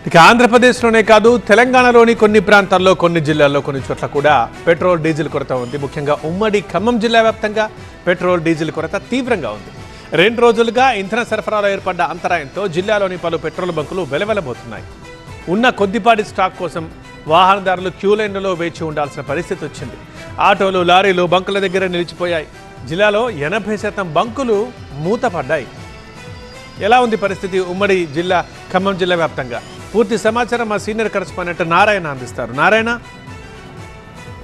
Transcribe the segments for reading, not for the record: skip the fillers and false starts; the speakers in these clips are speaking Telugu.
ఇక ఆంధ్రప్రదేశ్లోనే కాదు తెలంగాణలోని కొన్ని ప్రాంతాల్లో కొన్ని జిల్లాల్లో కొన్ని చోట్ల కూడా పెట్రోల్ డీజిల్ కొరత ఉంది. ముఖ్యంగా ఉమ్మడి ఖమ్మం జిల్లా వ్యాప్తంగా పెట్రోల్ డీజిల్ కొరత తీవ్రంగా ఉంది. 2 రోజులుగా ఇంధన సరఫరాలో ఏర్పడ్డ అంతరాయంతో జిల్లాలోని పలు పెట్రోల్ బంకులు వెలవెలబోతున్నాయి. ఉన్న కొద్దిపాటి స్టాక్ కోసం వాహనదారులు క్యూ లైన్లలో వేచి ఉండాల్సిన పరిస్థితి వచ్చింది. ఆటోలు, లారీలు బంకుల దగ్గర నిలిచిపోయాయి. జిల్లాలో 80% బంకులు మూతపడ్డాయి. ఎలా ఉంది పరిస్థితి ఉమ్మడి జిల్లా ఖమ్మం జిల్లా వ్యాప్తంగా? పూర్తి సమాచారం మా సీనియర్ కరెస్పాండెంట్ నారాయణ అందిస్తారు. నారాయణ,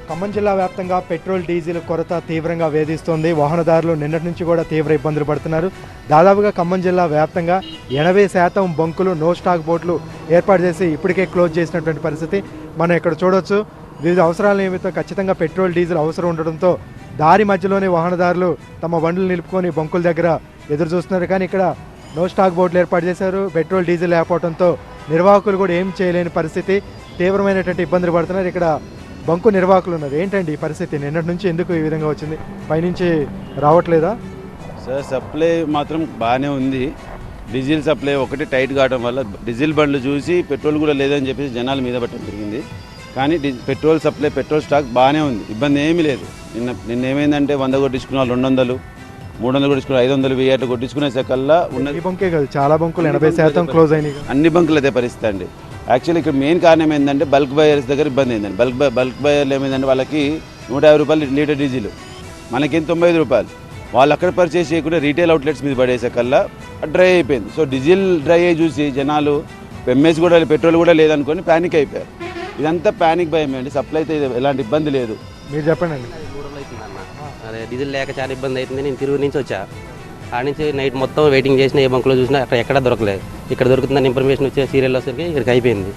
ఖమ్మం జిల్లా వ్యాప్తంగా పెట్రోల్ డీజిల్ కొరత తీవ్రంగా వేధిస్తోంది. వాహనదారులు నిన్నటి నుంచి కూడా తీవ్ర ఇబ్బందులు పడుతున్నారు. దాదాపుగా ఖమ్మం జిల్లా వ్యాప్తంగా 80% బంకులు నో స్టాక్ బోర్డులు ఏర్పాటు చేసి ఇప్పటికే క్లోజ్ చేసినటువంటి పరిస్థితి మనం ఇక్కడ చూడొచ్చు. వివిధ అవసరాల నిమిత్తం ఖచ్చితంగా పెట్రోల్ డీజిల్ అవసరం ఉండడంతో దారి మధ్యలోనే వాహనదారులు తమ బండ్లు నిలుపుకొని బంకుల దగ్గర ఎదురు చూస్తున్నారు. కానీ ఇక్కడ నో స్టాక్ బోర్డులు ఏర్పాటు చేశారు. పెట్రోల్ డీజిల్ లేకపోవడంతో నిర్వాహకులు కూడా ఏం చేయలేని పరిస్థితి, తీవ్రమైనటువంటి ఇబ్బందులు పడుతున్నారు. ఇక్కడ బంకు నిర్వాహకులు ఉన్నారు. ఏంటండి ఈ పరిస్థితి? నిన్నటి నుంచి ఎందుకు ఈ విధంగా వచ్చింది? పైనుంచి రావట్లేదా? సార్, సప్లై మాత్రం బాగానే ఉంది. డీజిల్ సప్లై ఒకటి టైట్ కావడం వల్ల డీజిల్ బండ్లు చూసి పెట్రోల్ కూడా లేదని చెప్పేసి జనాల మీద పట్టడం జరిగింది. కానీ పెట్రోల్ సప్లై, పెట్రోల్ స్టాక్ బాగానే ఉంది, ఇబ్బంది ఏమీ లేదు. నిన్న ఏమైందంటే 100 కొట్టించుకున్న వాళ్ళు 200, 300 కొట్టించుకున్న 500, 1000 అట్లా కొట్టించుకునేసరికల్లా ఉన్న ఈ బంకే కాదు, చాలా బంకులు 80% క్లోజ్ అయినాయి. అన్ని బంకులు అదే పరిస్థితి అండి. యాక్చువల్లీ ఇక్కడ మెయిన్ కారణం ఏంటంటే బల్క్ బయర్స్ దగ్గర ఇబ్బంది అయిందండి. బల్క్ బయర్లు ఏమైందంటే వాళ్ళకి 150 రూపాయలు లీటర్ డీజిల్, మనకేం 95 రూపాయలు. వాళ్ళు అక్కడ పర్చేస్ చేయకుండా రీటైల్ అవుట్లెట్స్ మీద పడేసరికల్లా డ్రై అయిపోయింది. సో డీజిల్ డ్రై అయ్యి చూసి జనాలు ఎంఎస్ కూడా పెట్రోల్ కూడా లేదనుకొని ప్యానిక్ అయిపోయారు. ఇదంతా ప్యానిక్ భయం అండి. సప్లై అయితే ఎలాంటి ఇబ్బంది లేదు. మీరు చెప్పండి అండి. అదే డీజిల్ లేక చాలా ఇబ్బంది అవుతుంది. నేను తిరుగు నుంచి వచ్చా. ఆడ నుంచి నైట్ మొత్తం వెయిటింగ్ చేసిన, ఏ బంకులో చూసినా అక్కడ ఎక్కడ దొరకలేదు. ఇక్కడ దొరుకుతుందని ఇన్ఫర్మేషన్ వచ్చే సీరియల్ వచ్చేసరికి ఇక్కడికి అయిపోయింది.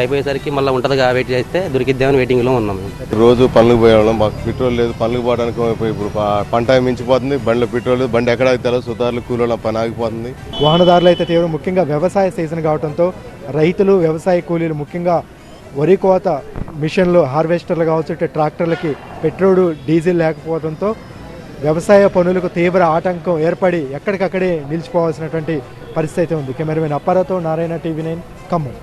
అయిపోయేసరికి మళ్ళీ ఉంటుందిగా వెయిట్ చేస్తే దొరికిద్దామని వెయిటింగ్లో ఉన్నాం. రోజు పనులకు పోయేవాళ్ళం, మాకు పెట్రోల్ లేదు. పనులకు పోవడానికి ఇప్పుడు పంట మించిపోతుంది. బండ్లో పెట్రోల్ లేదు, బండి ఎక్కడ ఆగుతారో సుతారులు కూలీల పని ఆగిపోతుంది. వాహనదారులు అయితే తీవ్రం. ముఖ్యంగా వ్యవసాయ సీజన్ కావడంతో రైతులు, వ్యవసాయ కూలీలు, ముఖ్యంగా వరి కోత మిషన్లు, హార్వెస్టర్లు కావచ్చు, ట్రాక్టర్లకి పెట్రోల్ డీజిల్ లేకపోవడంతో వ్యవసాయ పనులకు తీవ్ర ఆటంకం ఏర్పడి ఎక్కడికక్కడే నిలిచిపోవాల్సినటువంటి పరిస్థితి ఉంది. కెమెరామెన్ అప్పారావుతో నారాయణ, TV9 ఖమ్మం.